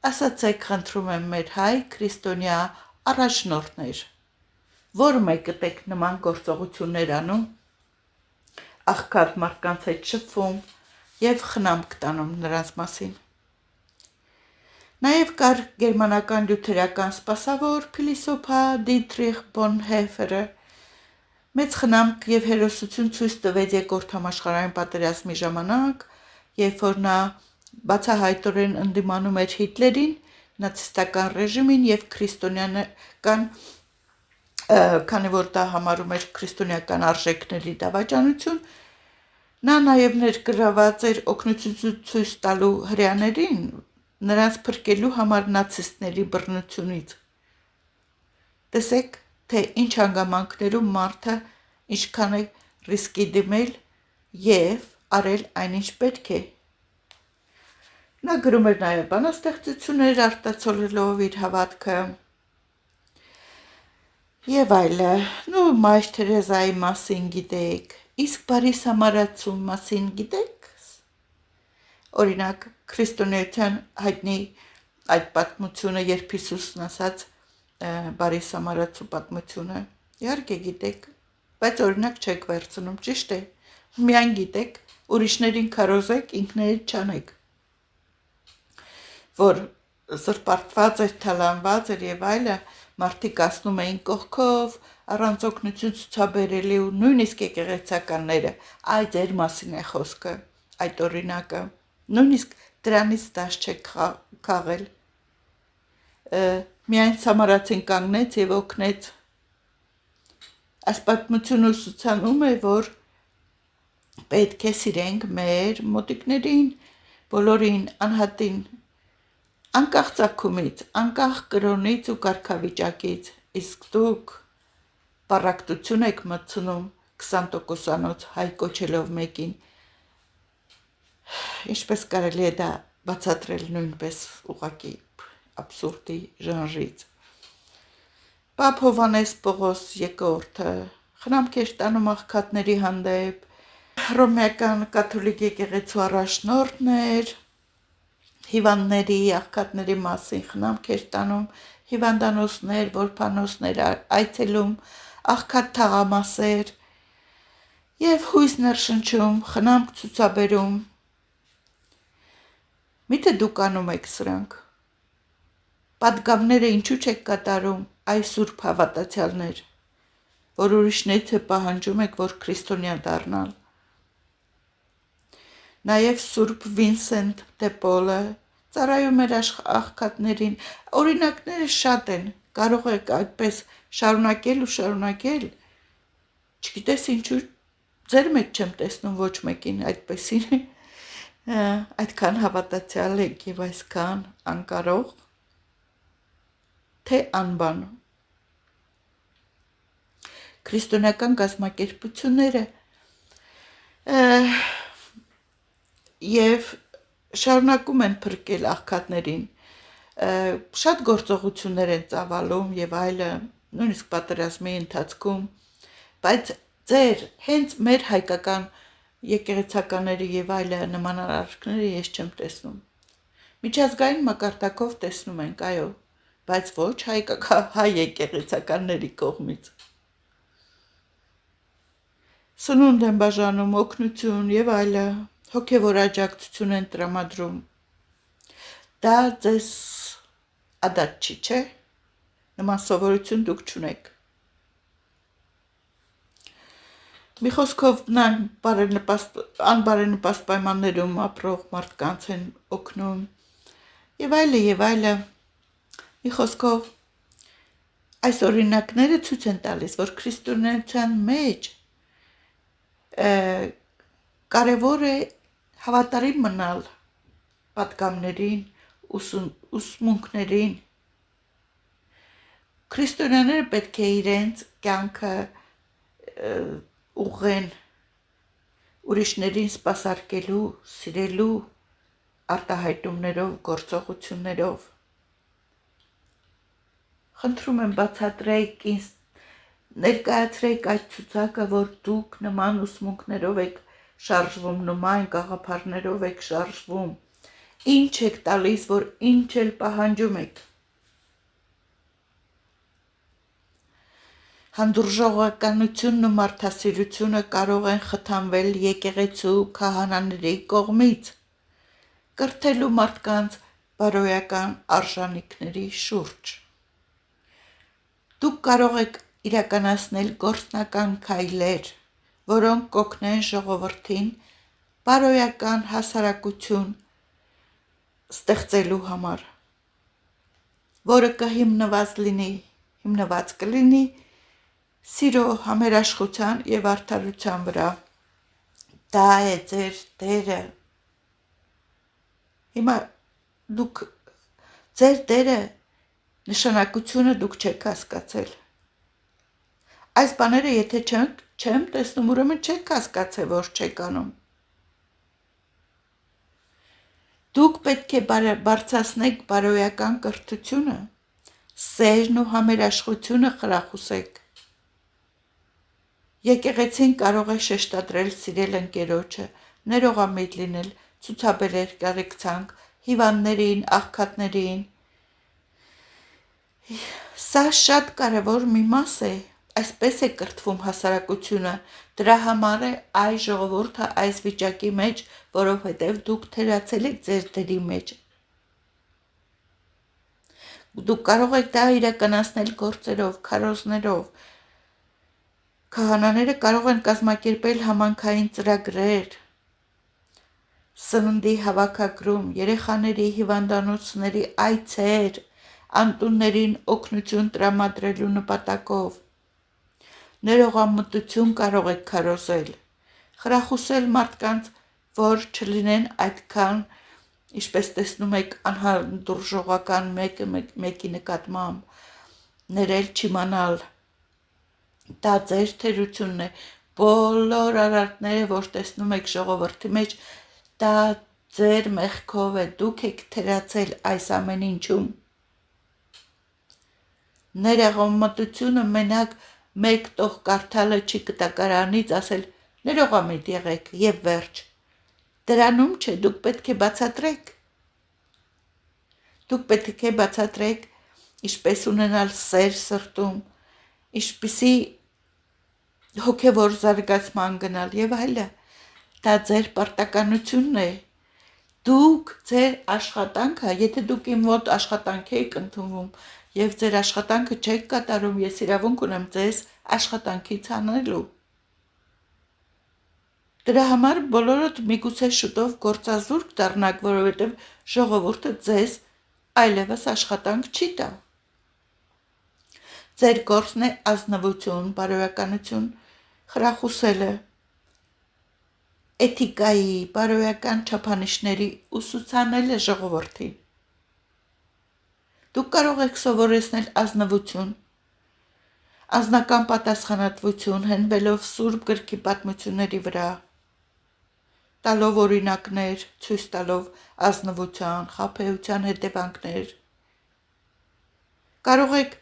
Ասացեք, խնդրում եմ, մեր հայ քրիստոնյա առաջնորդներ, որ մեկը տեք նման գործողություններ անում, աղքատ մարդկանց հետ շփվում եւ խնամք տանում նրանց մասին։ Նաեւ կար գերմանական լյութերական սպասավոր փիլիսոփա Դիտրիխ Բոնհոֆերը, մեծ խնամք եւ հերոսություն ցույց տվեց Երկրորդ համաշխարհային պատերազմի ժամանակ, երբ որ նա բացահայտորեն ընդդիմանում էր Հիտլերին, նացիստական ռեժիմին եւ քրիստոնեական, քանի որ դա համարում էր քրիստոնեական արժեքների դավաճանություն, նա նաեւ ներգրաված էր օգնություն ցույց տալու հրեաներին, նրանց փրկելու համար նացիստների բռնությունից։ Տեսեք, թե ինչ հանգամանքներում մարդը ինչքան է ռիսկի դիմել եւ արել այնինչ պետք է։ Նա գրում էր նաեւ բանաստեղծություններ, արտացոլելով իր հավատքը եւ այլը։ Մայր Թերեզայի մասին գիտեք, իսկ Բարի Սամարացու մասին գիտեք։ Օրինակ, քրիստոնեության հայտնի այդ պատմությունը, երբ Հիսուսն ասաց Բարի Սամարացու պատմությունը, իհարկե գիտեք, բայց օրինակ չեք վերցնում, ճիշտ է։ Միայն գիտեք, ուրիշներին քարոզեք, ինքներդ չանեք։ Որ զրպարտված էր, թալանված էր եւ այլը, մարդիկ ասնում էին կողքով, առանց օգնություն ցուցաբերելի ու նույնիսկ եկեղեցականները, այ ձեր մասին է խոսքը, այդ օրինակը, նույնիսկ դրանից դաշ չեք քաղել։ Միայն Սամարացին կանգնեց եւ օգնեց։ Այս պատմությունը ուսուցանում է, որ պետք է սիրենք մեր մոտիկներին, բոլորին, անհատին, անկախ ծագումից, անկախ կրոնից ու կարգավիճակից, իսկ դուք պառակտություն եք մտցնում 20%-անոց հայ կոչելով մեկին, ինչպես կարելի է դա բացատրել նույնպես ուղղակի абսուրդի ժանրից։ Պապ Հովհաննես Պողոս II խնամք էր տանում աղքատների հանդեպ, հռոմեական կաթոլիկ եկեղեցու առաջնորդն էր, հիվանդների, աղքատների մասին խնամք էր տանում, հիվանդանոցներ, որբանոցներ այցելում, աղքատ թաղամասեր եւ հույս ներշնչում, խնամք ցուցաբերում։ Միթե դուք անում եք սրանք։ Պատգամները ինչու չեք կատարում, այս սուրբ հավատացյալներ, որ ուրիշներից է պահանջում եք, որ քրիստոնյա դառնալ։ Նաև Սուրբ Վինսենտ դե Պոլը ծառայում էր աղքատներին, օրինակները շատ են, կարող եք այդպես շարունակել ու շարունակել, չգիտես ինչու ձեր մեջ չեմ տեսնում ոչ մեկին այդպեսին, այդքան հավատացյալ եք եւ այսքան անկարող, թե անբան։ Քրիստոնեական կազմակերպությունները եւ շարունակում են փրկել աղքատներին, շատ գործողություններ են ծավալում եւ այլը, նույնիսկ պատերազմի ընթացքում, բայց ձեր հենց մեր հայկական եկեղեցականների եւ այլը նման արարքները ես չեմ տեսնում։ Միջազգային մակարդակով տեսնում ենք, այո, բայց ոչ հայ եկեղեցականների կողմից։ Սնունդ են բաժանում, օգնություն եւ այլը, հոգեվոր աջակցություն են տրամադրում։ Դա ձեզ ադատ չի, չէ՞։ Նման սովորություն դուք չունեք։ Մի խոսքով անբարենպաստ պայմաններում ապրող մարդկանց են օգնում եւ այլը։ Մի խոսքով այս օրինակները ցույց են տալիս, որ քրիստոնեության մեջ կարևոր է հավատարիմ մնալ պատգամներին, ուսմունքներին։ Քրիստոնյաները պետք է իրենց կյանքը ուղղեն ուրիշներին սպասարկելու, սիրելու արտահայտումներով, գործողություններով։ Խնդրում եմ բացատրեք ինձ, ներկայացրեք այդ ցուցակը, որ դուք նման ուսմունքներով եք շարժվում, նման գաղափարներով եք շարժվում, ինչ եք տալիս, որ ինչ էլ պահանջում եք։ Հանդուրժողականությունն ու մարդասիրությունը կարող են խթանվել եկեղեցու քահանաների կողմից, կրթելու մարդկանց բարոյական արժանինքների շուրջ։ Դուք կարող եք իրականացնել գործնական քայլեր, որոնք կօգնեն ժողովրդին բարոյական հասարակություն ստեղծելու համար, որը հիմնված կլինի սիրո, համերաշխության եւ արդարության վրա։ Դա է ձեր դերը։ Հիմա դուք ձեր դերը նշանակությունը դուք չեք հասկացել։ Այս բաները եթե չեմ տեսնում, ուրեմն չեք հասկացել, որ չեք անում։ Դուք պետք է բարձրացնեք բարոյական կրթությունը, սերն ու համերաշխությունը խրախուսեք։ Եկեղեցին կարող է շեշտադրել սիրել ընկերոջը, ներողամիտ լինել, ցուցաբերել կարեկցանք հիվանդներին, աղքատներին։ Սա շատ կարևոր մի մաս է, այսպես է կրթվում հասարակությունը, դրա համար է այս ժողովուրդը այս վիճակի մեջ, որովհետև դուք թերացել եք ձեր դերի մեջ։ Դուք կարող եք դա իրականացնել գործերով, քարոզներով։ Քահանաները կարող են կազմակերպել համանքային ծրագրեր, սննդի հավաքագրում, երեխաների հիվանդանոցների այցեր, անտուններին օգնություն տրամադրելու նպատակով։ Ներողամտություն կարող եք քարոզել, խրախուսել մարդկանց, որ չլինեն այդքան, ինչպես տեսնում եք, անհանդուրժողական մեկի նկատմամբ, ներել չիմանալ։ Դա ձեր թերությունն է, բոլոր արարքները, որ տեսնում եք ժողովրդի մեջ, դա ձեր մեղքով է, դուք եք թերացել այս ամեն ինչում։ Ներողամտությունը մենակ մեկ տող կարդալը չի կտա կարանից ասել ներողամիտ եղեք եւ վերջ։ Դրանում չէ, դուք պետք է բացատրեք։ Դուք պետք է բացատրեք, ինչպես ունենալ սեր սրտում, ինչպիսի հոգևոր զարգացման գնալ եւ այլը։ Դա ձեր պարտականությունն է։ Դուք ձեր աշխատանքը, եթե դուք իմ մոտ աշխատանք եք ընդունվում եւ ձեր աշխատանքը չեք կատարում, ես իրավունք ունեմ ձեզ աշխատանքից հանելու։ Դրա համար բոլորդ միգուցե շուտով գործազուրկ դառնաք, որովհետև ժողովուրդը ձեզ այլևս աշխատանք չի տա։ Ձեր գործն է ազնվություն, բարոյականություն խրախուսելը, էթիկայի, բարոյական չափանիշների ուսուցանելը ժողովրդին։ Դուք կարող եք սովորեցնել ազնվություն, անձնական պատասխանատվություն, հենվելով Սուրբ գրքի պատմությունների վրա, տալով օրինակներ, ցույց տալով ազնվության, խաբեության հետևանքներ։ Կարող եք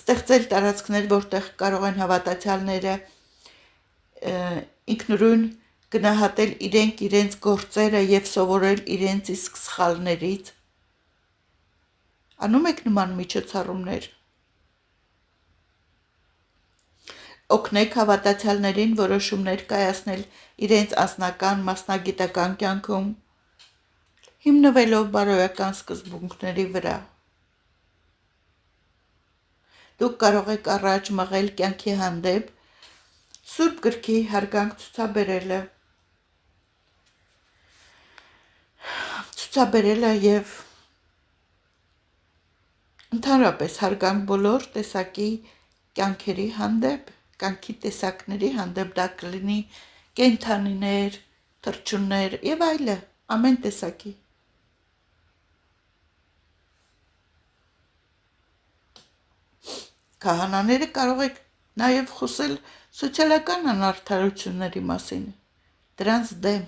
ստեղծել տարածքներ, որտեղ կարող են հավատացյալները ինքնուրույն գնահատել իրենց գործերը եւ սովորել իրենց իսկ սխալներից։ Անում եք նման միջոցառումներ։ Օգնեք հավատացյալներին որոշումներ կայացնել իրենց անձնական մասնագիտական կյանքում, հիմնվելով բարոյական սկզբունքների վրա։ Դուք կարող եք առաջ մղել կյանքի հանդեպ Սուրբ գրքի հարգանք ցուցաբերելը եւ ընդհանրապես հարգանք բոլոր տեսակի կյանքերի հանդեպ, կյանքի տեսակների հանդեպ, դա կլինի կենդանիներ, թռչուններ եւ այլը, ամեն տեսակի։ Քահանաները կարող եք նաեւ խոսել սոցիալական անարդարությունների մասին, դրանց դեմ,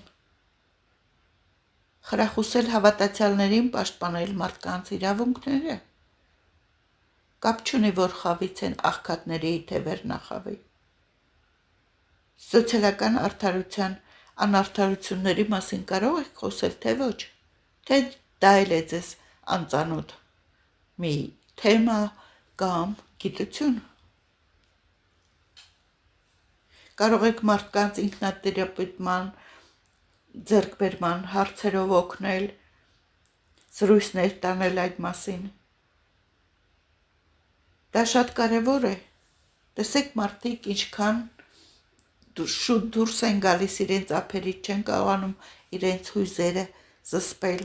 խրախուսել հավատացյալներին պաշտպանել մարդկանց իրավունքները։ Կապ չունի, որ խավից են աղքատների, թե վերնախավի։ Սոցիալական արդարության անարդարությունների մասին կարող եք խոսել, թե ոչ, թե դա էլ է ձեզ անծանոթ մի թեմա կամ գիտություն։ Կարող եք մարդկանց ինքնատիրապետման, ձեռքբերման հարցերով օգնել, զրույցներ տանել այդ մասին։ Դա շատ կարևոր է։ Տեսեք մարդիկ ինչքան շուտ դուրս են գալիս իրենց ափերից, չեն կարողանում իրենց հույզերը զսպել։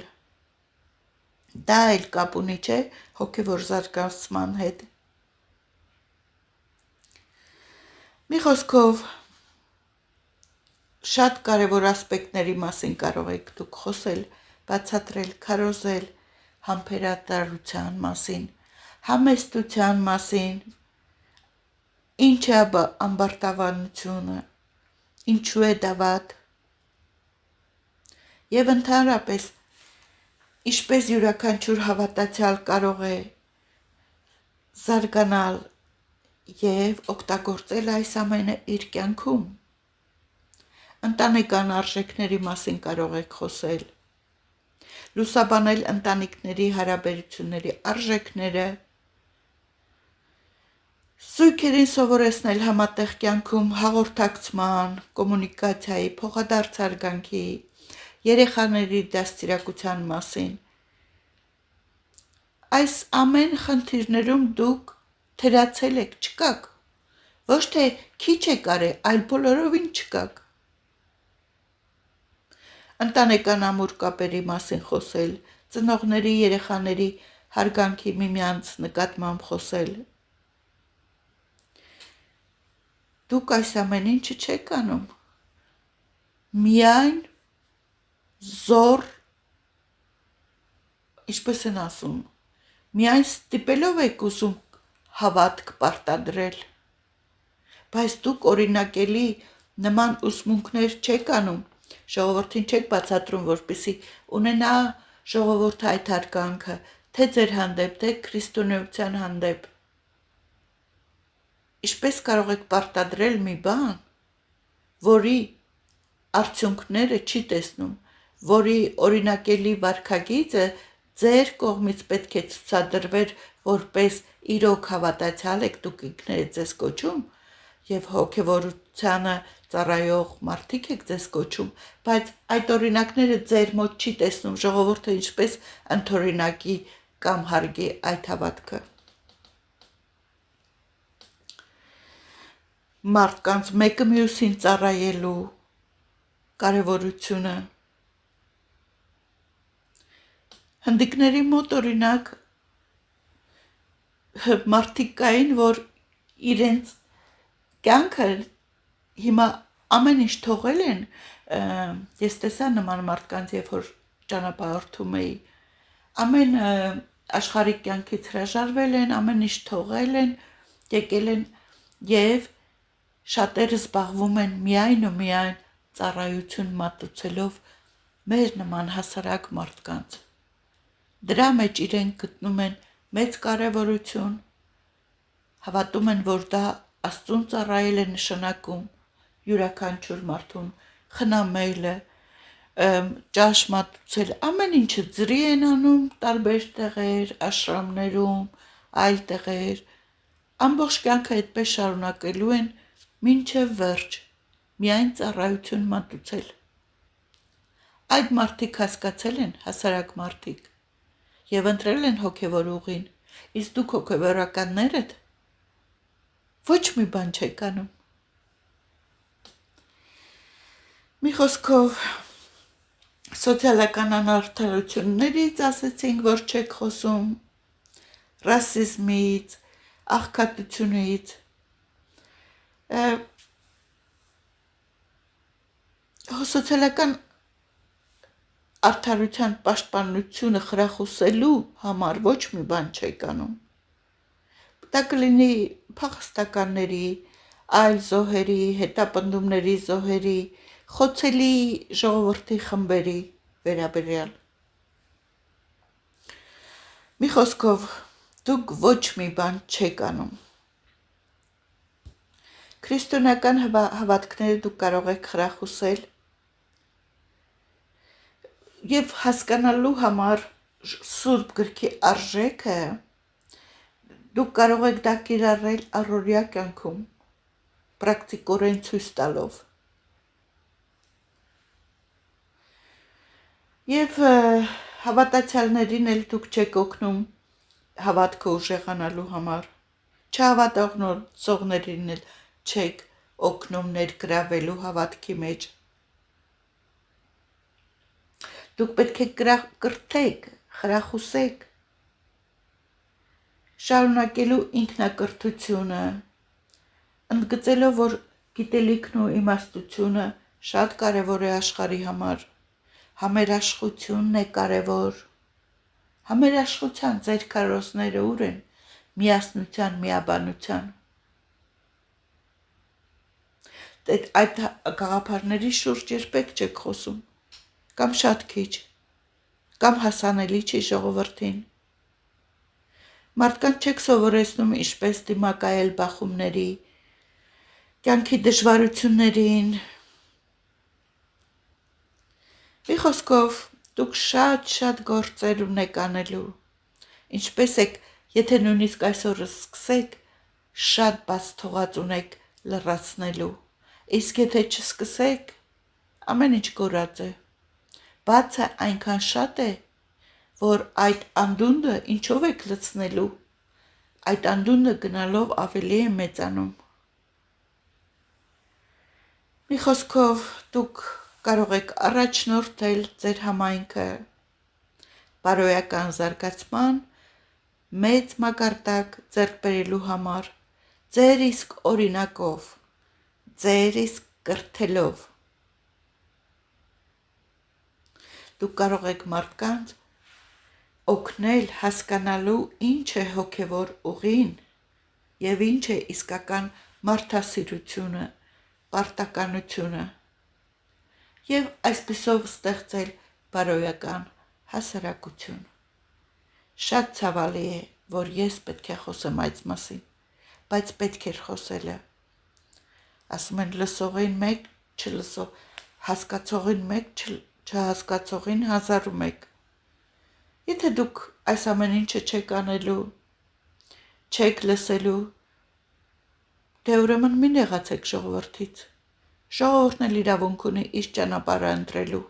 Դա էլ կապ ունի, չէ, հոգևոր զարգացման հետ։ Մի խոսքով, շատ կարևոր ասպեկտների մասին կարող եք դուք խոսել, բացատրել, քարոզել, համբերատարության մասին, համեստության մասին, ինչ է ամբարտավանությունը, ինչու է դա վատ, եւ ընդհանրապես ինչպես յուրաքանչյուր հավատացյալ կարող է զարգանալ եւ օգտագործել այս ամենը իր կյանքում։ Ընտանեկան արժեքների մասին կարող եք խոսել, լուսաբանել ընտանիքների հարաբերությունների արժեքները, զույգերին սովորեցնել համատեղ կյանքում հաղորդակցման, կոմունիկացիայի, փոխադարձ հարգանքի, երեխաների դաստիարակության մասին։ Այս ամեն խնդիրներում դուք թերացել եք, չկաք, ոչ թե քիչ եք արել, այլ բոլորովին չկաք։ ընտանեկան ամուր կապերի մասին խոսել, ծնողների, երեխաների հարգանքի միմյանց նկատմամբ խոսել։ Դուք այս ամեն ինչը չեք անում։ Միայն զոր, ինչպես են ասում, միայն ստիպելով եք ուզում հավատք պարտադրել, բայց դուք օրինակելի նման ուսմունքներ չեք անում, ժողովրդին չեք բացատրում, որպեսզի ունենա ժողովուրդը այդ հարգանքը, թե ձեր հանդեպ, թե քրիստոնեության հանդեպ։ Ինչպես կարող եք պարտադրել մի բան, որի արդյունքները չի տեսնում, որի օրինակելի վարքագիծը ձեր կողմից պետք է ցուցադրվեր, որպես իրոք հավատացյալ եք, դուք ինքներդ ձեզ կոչում եւ հոգեվորությանը ծառայող մարդիկ եք ձեզ կոչում, բայց այդ օրինակները ձեր մոտ չի տեսնում, ժողովուրդը ինչպես ընդօրինակի կամ հարգի այդ հավատքը։ Մարդկանց մեկը մյուսին ծառայելու կարևորությունը։ Հնդիկների մոտ օրինակ մարդիկ կային, որ իրենց կյանքը հիմա ամեն ինչ թողել են, ես տեսա նման մարդկանց, երբ որ ճանապարհորդում էի, ամեն աշխարհիկ կյանքից հրաժարվել են, ամեն ինչ թողել են, եկել են եւ շատերը զբաղվում են միայն ու միայն ծառայություն մատուցելով մեր նման հասարակ մարդկանց։ Դրա մեջ իրենք գտնում են մեծ կարևորություն, հավատում են, որ դա Աստծուն ծառայել է նշանակում, յուրաքանչյուր մարդուն խնամելը, ճաշ մատուցել, ամեն ինչը ձրի են անում տարբեր տեղեր, աշրամներում, այլ տեղեր, ամբողջ կյանքը այդպես շարունակելու են մինչև վերջ, միայն ծառայություն մատուցել։ Այդ մարդիկ հասկացել են, հասարակ մարդիկ, եւ ընտրել են հոգեվոր ուղին, իսկ դուք հոգեվորականներդ ոչ մի բան չեք անում։ Մի խոսքով սոցիալական անարդարություններից ասեցինք, որ չեք խոսում, ռասիզմից, աղքատությունից, սոցիալական արդարության պաշտպանությունը խրախուսելու համար ոչ մի բան չեք անում։ Դա կլինի փախստականների, այլ զոհերի, հետապնդումների զոհերի, խոցելի ժողովրդի խմբերի վերաբերյալ։ Մի խոսքով, դուք ոչ մի բան չեք անում։ Քրիստոնեական հավատքները դուք կարող եք խրախուսել եւ հասկանալու համար Սուրբ գրքի արժեքը դուք կարող եք դա կիրառել առօրյա կյանքում, պրակտիկորեն ցույց տալով։ Եվ հավատացյալներին էլ դուք չեք օգնում հավատքը ուժեղանալու համար, չհավատողներին էլ չեք օգնում ներգրավելու հավատքի մեջ։ Դուք պետք է կրթեք, խրախուսեք, շարունակելու ինքնակրթությունը, ընդգծելով, որ գիտելիքն ու իմաստությունը շատ կարևոր է աշխարհի համար, համերաշխությունն է կարևոր, համերաշխության ձեր քարոզները ուր են, միասնության, միաբանության։ Այդ գաղափարների շուրջ երբեք չեք խոսում, կամ շատ քիչ, կամ հասանելի չի ժողովրդին։ Մարդկանց չեք սովորեցնում ինչպես դիմակայել բախումների, կյանքի դժվարություններին։ Մի խոսքով, դուք շատ գործեր ունեք անելու, ինչպես եք, եթե նույնիսկ այսօր սկսեք, շատ բաց թողած ունեք լրացնելու, իսկ եթե չսկսեք, ամեն ինչ կորած է, բացը այնքան շատ է, որ այդ անդունդը ինչով եք լցնելու, այդ անդունդը գնալով ավելի է մեծանում։ Մի խոսքով, դուք կարող եք առաջնորդել ձեր համայնքը բարոյական զարգացման մեծ մակարդակ ձեռք բերելու համար, ձեր իսկ օրինակով, ձեր իսկ կրթելով։ Դուք կարող եք մարդկանց օգնել հասկանալու ինչ է հոգևոր ուղին և ինչ է իսկական մարդասիրությունը, պարտականությունը և այսպիսով ստեղծել բարոյական հասարակություն։ Շատ ցավալի է, որ ես պետք է խոսեմ այդ մասին, բայց պետք էր խոսելը։ Ասում են լսողին մեկ, հասկացողին մեկ, չհասկացողին 1001։ Եթե դուք այս ամեն ինչը չեք անելու, չեք լսելու, դե ուրեմն մի նեղացեք ժողովրդից։ Ժողովուրդն էլ իրավունք ունի իր ճանապարհը ընտրելու։